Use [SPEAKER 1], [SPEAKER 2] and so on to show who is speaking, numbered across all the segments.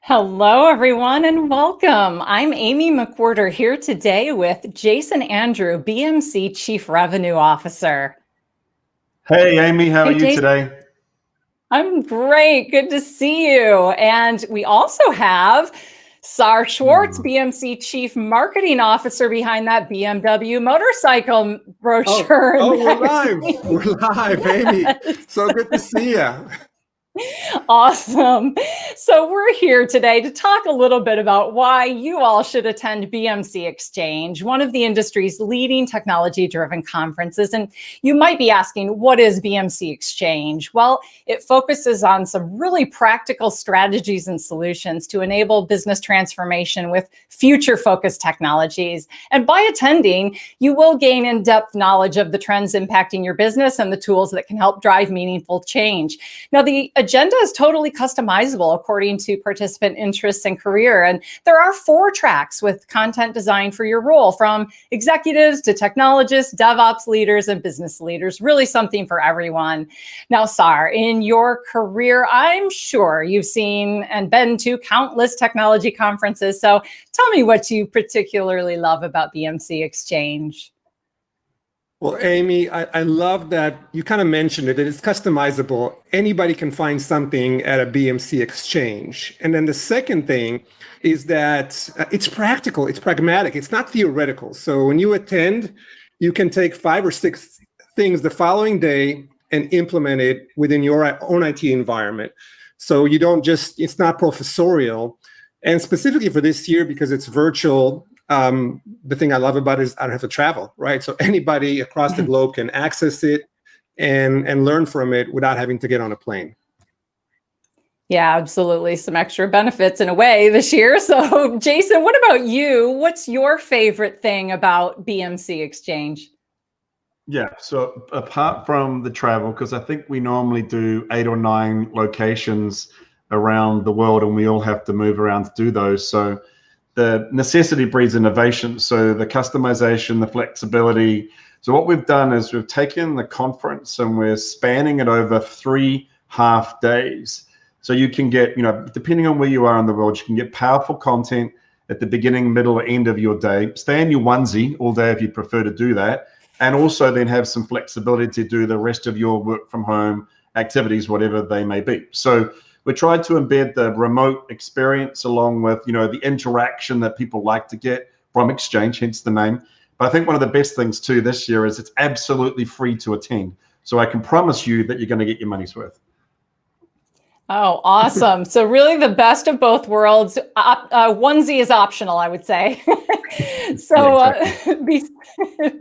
[SPEAKER 1] Hello, everyone, and welcome. I'm Amy McWhorter here today with Jason Andrew, BMC Chief Revenue Officer.
[SPEAKER 2] Hey, Amy, how are you
[SPEAKER 1] Jason.
[SPEAKER 2] today?
[SPEAKER 1] I'm great. Good to see you. And we also have Sar Schwartz, BMC Chief Marketing Officer behind that BMW motorcycle brochure.
[SPEAKER 3] We're live. We're live, Amy. So good to see you.
[SPEAKER 1] Awesome. So we're here today to talk a little bit about why you all should attend BMC Exchange, one of the industry's leading technology-driven conferences. And you might be asking, what is BMC Exchange? Well, it focuses on some really practical strategies and solutions to enable business transformation with future-focused technologies. And by attending, you will gain in-depth knowledge of the trends impacting your business and the tools that can help drive meaningful change. Now, the agenda is totally customizable according to participant interests and career. And there are 4 tracks with content designed for your role, from executives to technologists, DevOps leaders, and business leaders, really something for everyone. Now, Sar, in your career, I'm sure you've seen and been to countless technology conferences. So tell me what you particularly love about BMC Exchange.
[SPEAKER 3] Well, Amy, I love that you kind of mentioned it, that it's customizable. Anybody can find something at a BMC Exchange. And then the second thing is that it's practical, it's pragmatic, it's not theoretical. So when you attend, you can take 5 or 6 things the following day and implement it within your own IT environment. So you don't just, it's not professorial. And specifically for this year, because it's virtual, the thing I love about it is I don't have to travel, right? So anybody across the globe can access it and learn from it without having to get on a plane.
[SPEAKER 1] Yeah, absolutely. Some extra benefits in a way this year. So Jason, what about you? What's your favorite thing about BMC Exchange?
[SPEAKER 2] Yeah, so apart from the travel, because I think we normally do 8 or 9 locations around the world and we all have to move around to do those. So the necessity breeds innovation. So the customization, the flexibility. So what we've done is we've taken the conference and we're spanning it over 3 half days. So you can get, depending on where you are in the world, you can get powerful content at the beginning, middle, or end of your day. Stay in your onesie all day if you prefer to do that. And also then have some flexibility to do the rest of your work from home activities, whatever they may be. So we tried to embed the remote experience along with, the interaction that people like to get from Exchange, hence the name. But I think one of the best things too this year is it's absolutely free to attend. So I can promise you that you're going to get your money's worth.
[SPEAKER 1] Oh, awesome. So really the best of both worlds. Onesie is optional, I would say. So
[SPEAKER 2] Yeah, exactly.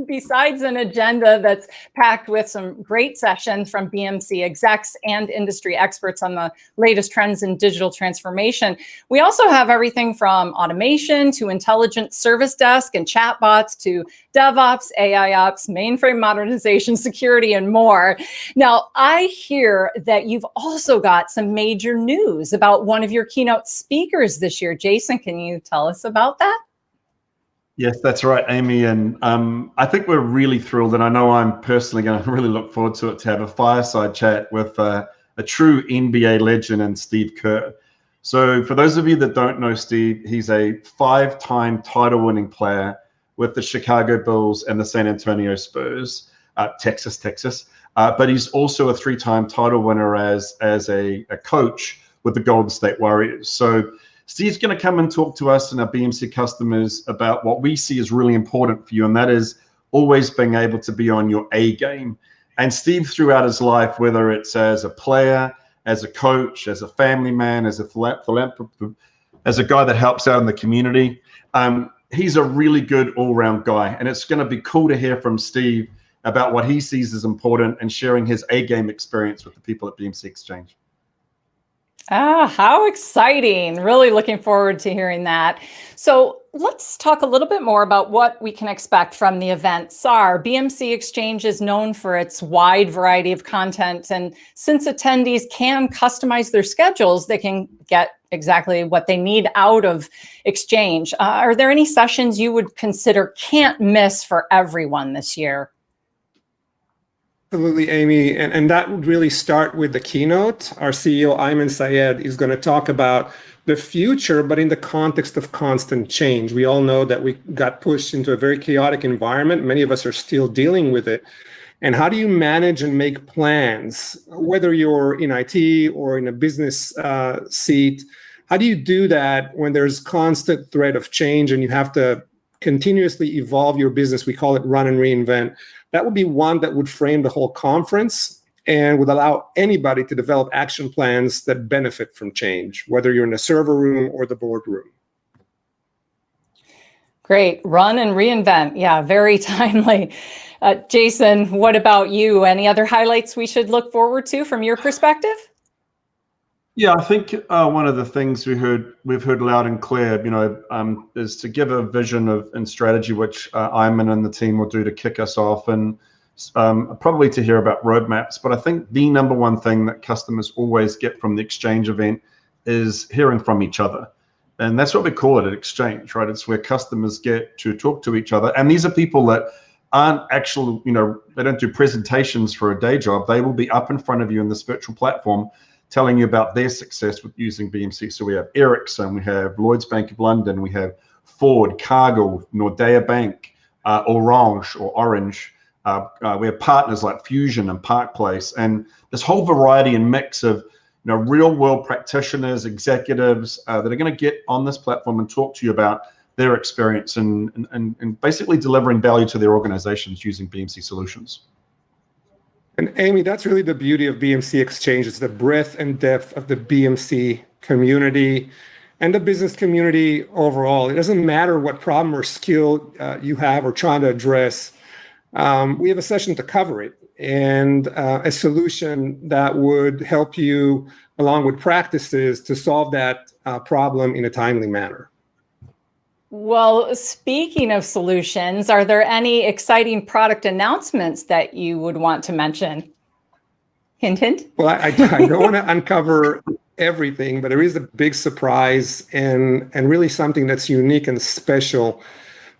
[SPEAKER 1] Besides an agenda that's packed with some great sessions from BMC execs and industry experts on the latest trends in digital transformation, we also have everything from automation to intelligent service desk and chatbots to DevOps, AIOps, mainframe modernization, security, and more. Now, I hear that you've also got some major news about one of your keynote speakers this year. Jason, can you tell us about that?
[SPEAKER 2] Yes, that's right, Amy. And I think we're really thrilled, and I know I'm personally going to really look forward to it, to have a fireside chat with a true NBA legend and Steve Kerr. So for those of you that don't know Steve, he's a 5-time title-winning player with the Chicago Bulls and the San Antonio Spurs, Texas. But he's also a 3-time title winner as a coach with the Golden State Warriors. So Steve's going to come and talk to us and our BMC customers about what we see is really important for you, and that is always being able to be on your A game. And Steve, throughout his life, whether it's as a player, as a coach, as a family man, as a philanthropist, as a guy that helps out in the community, he's a really good all-round guy. And it's going to be cool to hear from Steve about what he sees as important and sharing his A-game experience with the people at BMC Exchange.
[SPEAKER 1] Ah, how exciting. Really looking forward to hearing that. So let's talk a little bit more about what we can expect from the event. SAR, BMC Exchange is known for its wide variety of content. And since attendees can customize their schedules, they can get exactly what they need out of Exchange. Are there any sessions you would consider can't miss for everyone this year?
[SPEAKER 3] Absolutely, Amy. And that would really start with the keynote. Our CEO, Ayman Sayed, is going to talk about the future, but in the context of constant change. We all know that we got pushed into a very chaotic environment. Many of us are still dealing with it. And how do you manage and make plans, whether you're in IT or in a business seat? How do you do that when there's constant threat of change and you have to continuously evolve your business? We call it run and reinvent. That would be one that would frame the whole conference and would allow anybody to develop action plans that benefit from change, whether you're in the server room or the boardroom.
[SPEAKER 1] Great. Run and reinvent. Yeah, very timely. Jason, what about you? Any other highlights we should look forward to from your perspective?
[SPEAKER 2] Yeah, I think one of the things we've heard loud and clear, is to give a vision of and strategy, which Ayman and the team will do to kick us off, and probably to hear about roadmaps. But I think the number one thing that customers always get from the Exchange event is hearing from each other. And that's what we call it at Exchange, right? It's where customers get to talk to each other. And these are people that aren't actual, they don't do presentations for a day job. They will be up in front of you in this virtual platform telling you about their success with using BMC. So we have Ericsson, we have Lloyds Bank of London, we have Ford, Cargill, Nordea Bank, Orange. We have partners like Fusion and Park Place, and this whole variety and mix of real world practitioners, executives that are going to get on this platform and talk to you about their experience and basically delivering value to their organizations using BMC solutions.
[SPEAKER 3] And Amy, that's really the beauty of BMC Exchange, is the breadth and depth of the BMC community and the business community overall. It doesn't matter what problem or skill you have or trying to address. We have a session to cover it, and a solution that would help you, along with practices, to solve that problem in a timely manner.
[SPEAKER 1] Well, speaking of solutions, are there any exciting product announcements that you would want to mention? Hint, hint.
[SPEAKER 3] Well, I don't want to uncover everything, but there is a big surprise and really something that's unique and special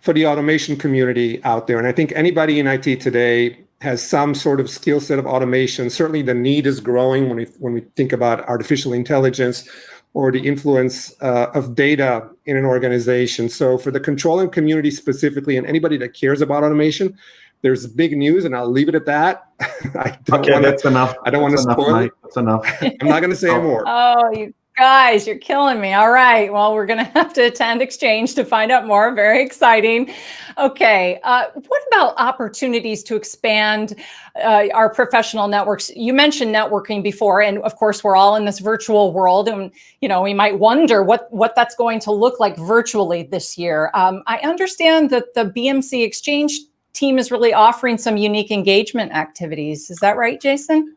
[SPEAKER 3] for the automation community out there. And I think anybody in IT today has some sort of skill set of automation. Certainly the need is growing when we think about artificial intelligence or the influence of data in an organization. So for the controlling community specifically, and anybody that cares about automation, there's big news, and I'll leave it at that.
[SPEAKER 2] That's enough.
[SPEAKER 3] I don't want to spoil it.
[SPEAKER 2] That's enough.
[SPEAKER 3] I'm not going to say more.
[SPEAKER 1] Oh, you guys, you're killing me. All right. Well, we're going to have to attend Exchange to find out more. Very exciting. Okay. What about opportunities to expand our professional networks? You mentioned networking before, and of course, we're all in this virtual world, and we might wonder what that's going to look like virtually this year. I understand that the BMC Exchange team is really offering some unique engagement activities. Is that right, Jason?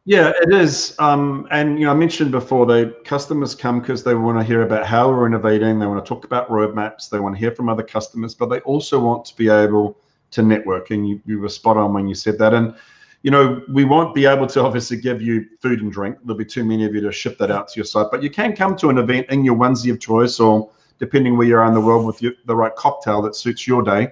[SPEAKER 2] Yeah, it is. And I mentioned before, the customers come because they want to hear about how we're innovating. They want to talk about roadmaps. They want to hear from other customers, but they also want to be able to network. And you were spot on when you said that. And we won't be able to obviously give you food and drink. There'll be too many of you to ship that out to your site. But you can come to an event in your onesie of choice, or depending where you are in the world, with the right cocktail that suits your day.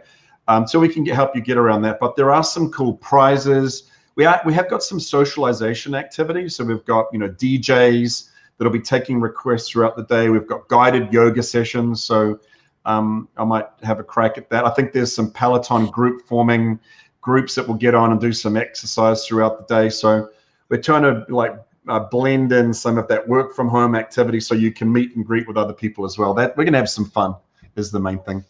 [SPEAKER 2] So we can help you get around that. But there are some cool prizes. We have got some socialization activities. So we've got DJs that'll be taking requests throughout the day. We've got guided yoga sessions. So I might have a crack at that. I think there's some Peloton forming groups that will get on and do some exercise throughout the day. So we're trying to blend in some of that work from home activity so you can meet and greet with other people as well. That we're gonna have some fun is the main thing.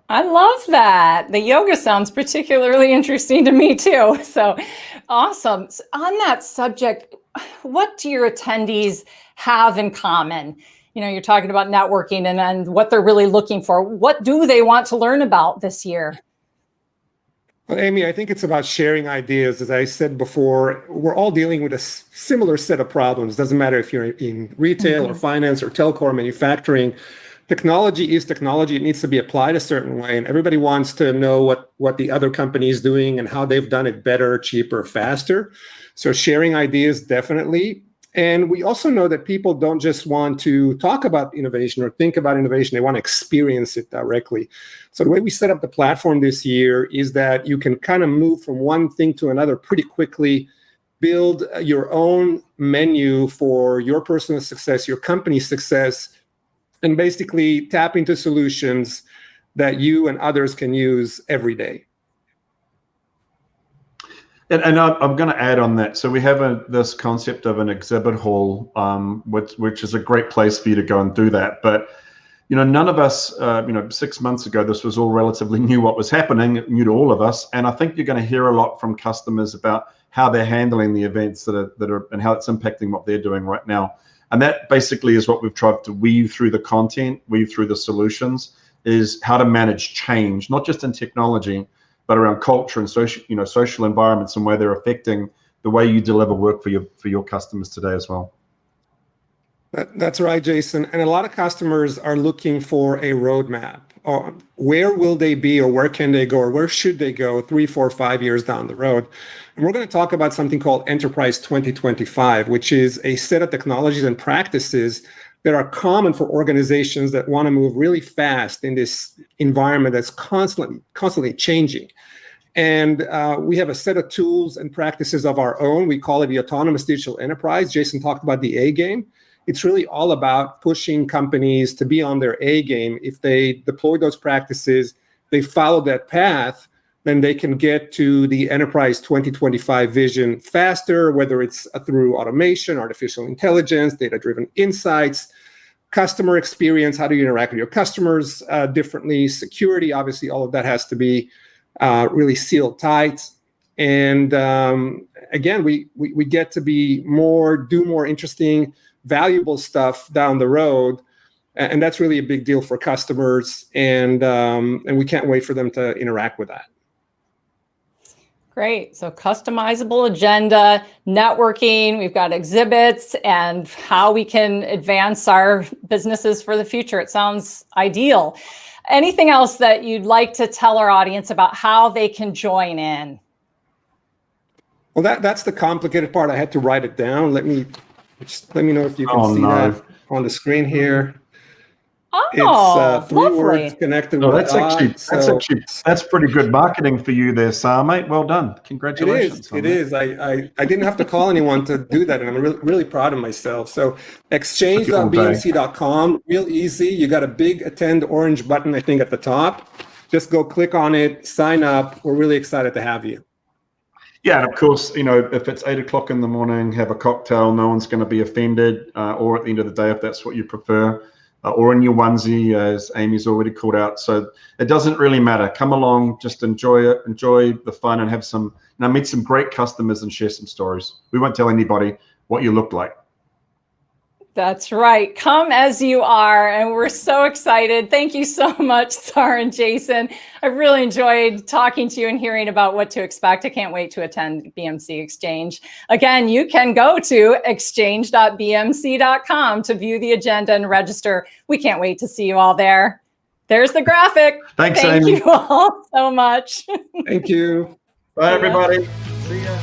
[SPEAKER 1] I love that. The yoga sounds particularly interesting to me too. So awesome. So on that subject, what do your attendees have in common? You're talking about networking and what they're really looking for. What do they want to learn about this year?
[SPEAKER 3] Well, Amy, I think it's about sharing ideas. As I said before, we're all dealing with a similar set of problems. Doesn't matter if you're in retail or finance or telco or manufacturing. Technology is technology. It needs to be applied a certain way, and everybody wants to know what the other company is doing and how they've done it better, cheaper, faster. So sharing ideas, definitely. And we also know that people don't just want to talk about innovation or think about innovation, they want to experience it directly. So the way we set up the platform this year is that you can kind of move from one thing to another pretty quickly, build your own menu for your personal success, your company's success, and basically tap into solutions that you and others can use every day.
[SPEAKER 2] And I'm going to add on that. So we have this concept of an exhibit hall, which is a great place for you to go and do that. But none of us, 6 months ago, this was all relatively new. What was happening, new to all of us. And I think you're going to hear a lot from customers about how they're handling the events that are and how it's impacting what they're doing right now. And that basically is what we've tried to weave through the content, weave through the solutions, is how to manage change, not just in technology, but around culture and social environments and where they're affecting the way you deliver work for your customers today as well.
[SPEAKER 3] That's right, Jason. And a lot of customers are looking for a roadmap. Or where will they be, or where can they go, or where should they go 3, 4, 5 years down the road? And we're going to talk about something called Enterprise 2025, which is a set of technologies and practices that are common for organizations that want to move really fast in this environment that's constantly changing. And we have a set of tools and practices of our own. We call it the Autonomous Digital Enterprise. Jason talked about the A game. It's really all about pushing companies to be on their A game. If they deploy those practices, they follow that path, then they can get to the Enterprise 2025 vision faster, whether it's through automation, artificial intelligence, data-driven insights, customer experience, how do you interact with your customers differently, security, obviously all of that has to be really sealed tight. And again, we get to do more interesting, valuable stuff down the road. And that's really a big deal for customers. And we can't wait for them to interact with that.
[SPEAKER 1] Great. So customizable agenda, networking, we've got exhibits, and how we can advance our businesses for the future. It sounds ideal. Anything else that you'd like to tell our audience about how they can join in?
[SPEAKER 3] Well, that's the complicated part. I had to write it down. Let me know if you can see that on the screen here.
[SPEAKER 1] Oh,
[SPEAKER 3] it's 3 words connected with
[SPEAKER 2] that's pretty good marketing for you there, Sar, mate. Well done. Congratulations.
[SPEAKER 3] It is. I didn't have to call anyone to do that, and I'm really proud of myself. So exchange.bmc.com, real easy. You got a big attend orange button, I think, at the top. Just go click on it, sign up. We're really excited to have you.
[SPEAKER 2] Yeah, and of course, if it's 8 o'clock in the morning, have a cocktail. No one's going to be offended, or at the end of the day, if that's what you prefer. Or in your onesie, as Amy's already called out. So it doesn't really matter. Come along, just enjoy it, enjoy the fun, and have meet some great customers and share some stories. We won't tell anybody what you look like.
[SPEAKER 1] That's right. Come as you are. And we're so excited. Thank you so much, Sar and Jason. I really enjoyed talking to you and hearing about what to expect. I can't wait to attend BMC Exchange. Again, you can go to exchange.bmc.com to view the agenda and register. We can't wait to see you all there. There's the graphic.
[SPEAKER 2] Thanks,
[SPEAKER 1] Thank
[SPEAKER 2] Amy.
[SPEAKER 1] you all so much.
[SPEAKER 3] Thank you.
[SPEAKER 2] Bye, everybody. See ya.